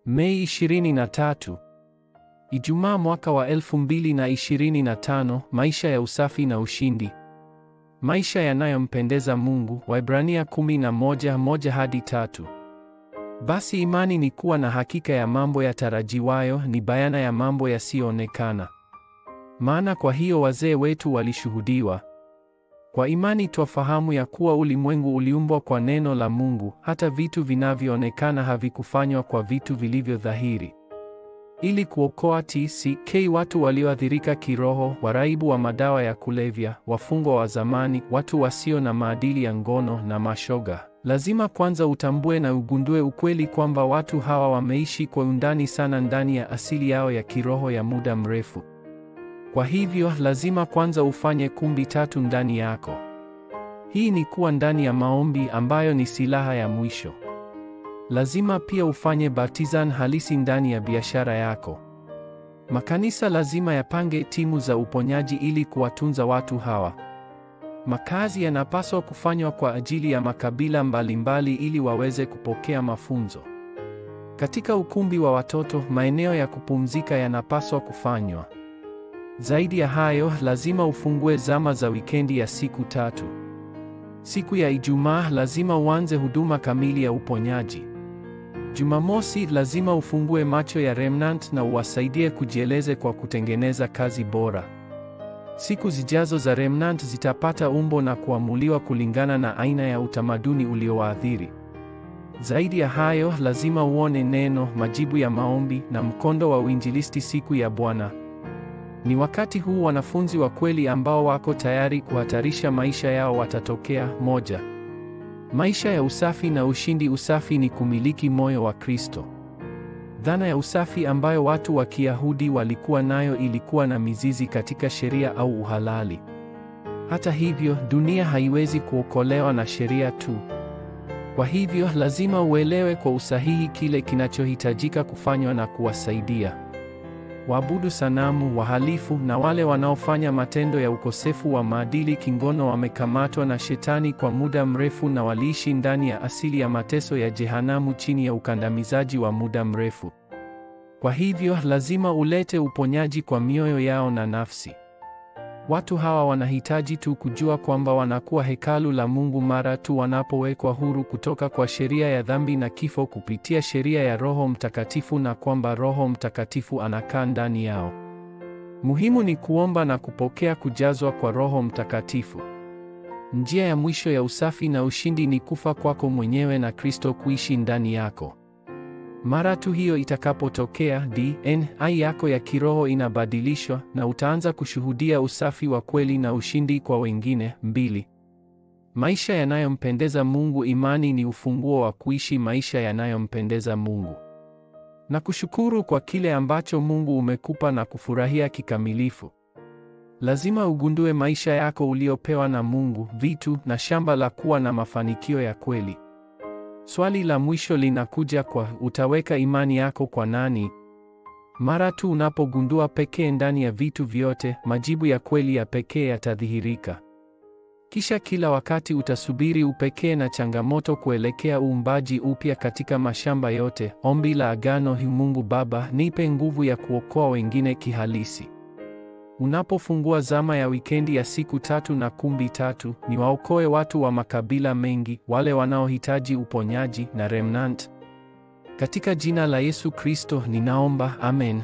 Mei 23. Ijumaa mwaka wa 2025, maisha ya usafi na ushindi. Maisha yanayompendeza Mungu, Waebrania 11:1-3. Basi imani ni kuwa na hakika ya mambo yatarajiwayo, ni bayana ya mambo yasiyoonekana. Maana kwa hiyo wazee wetu walishuhudiwa. Kwa imani twafahamu ya kuwa ulimwengu uliumbwa kwa neno la Mungu, hata vitu vinavyoonekana havikufanywa kwa vitu vilivyo dhahiri. Ili kuokoa TCK watu walioathirika kiroho, waraibu wa madawa ya kulevya, wafungwa wa zamani, watu wasio na maadili ya ngono na mashoga. Lazima kwanza utambue na ugundue ukweli kwamba watu hawa wameishi kwa undani sana ndani ya asili yao ya kiroho ya muda mrefu. Kwa hivyo, lazima kwanza ufanye kumbi tatu ndani yako. Hii ni kuwa ndani ya maombi ambayo ni silaha ya mwisho. Lazima pia ufanye batizan halisi ndani ya biashara yako. Makanisa lazima yapange timu za uponyaji ili kuwatunza watu hawa. Makazi yanapaswa kufanywa kwa ajili ya makabila mbalimbali ili waweze kupokea mafunzo. Katika ukumbi wa watoto, maeneo ya kupumzika yanapaswa kufanywa. Zaidi ya hayo, lazima ufungue zama za wikendi ya siku 3. Siku ya Ijumaa lazima uanze huduma kamili ya uponyaji. Jumamosi lazima ufungue macho ya remnant na uwasaidie kujieleze kwa kutengeneza kazi bora. Siku zijazo za remnant zitapata umbo na kuamuliwa kulingana na aina ya utamaduni uliowaathiri. Zaidi ya hayo, lazima uone neno, majibu ya maombi na mkondo wa uinjilisti siku ya Bwana. Ni wakati huu wanafunzi wa kweli ambao wako tayari kuhatarisha maisha yao watatokea. 1. Maisha ya usafi na ushindi. Usafi ni kumiliki moyo wa Kristo. Dhana ya usafi ambayo watu wa Kiyahudi walikuwa nayo ilikuwa na mizizi katika sheria au uhalali. Hata hivyo, dunia haiwezi kuokolewa na sheria tu. Kwa hivyo, lazima uelewe kwa usahihi kile kinachohitajika kufanywa na kuwasaidia waabudu sanamu, wahalifu na wale wanaofanya matendo ya ukosefu wa maadili kingono wamekamatwa na Shetani kwa muda mrefu na waliishi ndani ya asili ya mateso ya jehanamu chini ya ukandamizaji wa muda mrefu. Kwa hivyo, lazima ulete uponyaji kwa mioyo yao na nafsi. Watu hawa wanahitaji tu kujua kwamba wanakuwa hekalu la Mungu mara tu wanapowekwa huru kutoka kwa sheria ya dhambi na kifo kupitia sheria ya Roho Mtakatifu na kwamba Roho Mtakatifu anakaa ndani yao. Muhimu ni kuomba na kupokea kujazwa kwa Roho Mtakatifu. Njia ya mwisho ya usafi na ushindi ni kufa kwako mwenyewe na Kristo kuishi ndani yako. Mara tu hiyo itakapotokea, DNA yako ya kiroho inabadilishwa na utaanza kushuhudia usafi wa kweli na ushindi kwa wengine. 2. Maisha yanayompendeza Mungu. Imani ni ufunguo wa kuishi maisha yanayompendeza Mungu. Na kushukuru kwa kile ambacho Mungu umekupa na kufurahia kikamilifu. Lazima ugundue maisha yako uliopewa na Mungu, vitu na shamba la kuwa na mafanikio ya kweli. Swali la mwisho linakuja kwa utaweka imani yako kwa nani? Mara tu unapogundua pekee ndani ya vitu vyote, majibu ya kweli ya pekee yatadhihirika. Kisha kila wakati utasubiri upekee na changamoto kuelekea uumbaji upya katika mashamba yote. Ombi la agano: Mungu Baba, nipe nguvu ya kuokoa wengine kihalisi. Unapofungua zama ya wikendi ya siku 3 na kumbi 3, ni waokoe watu wa makabila mengi, wale wanaohitaji uponyaji na remnant. Katika jina la Yesu Kristo ninaomba, amen.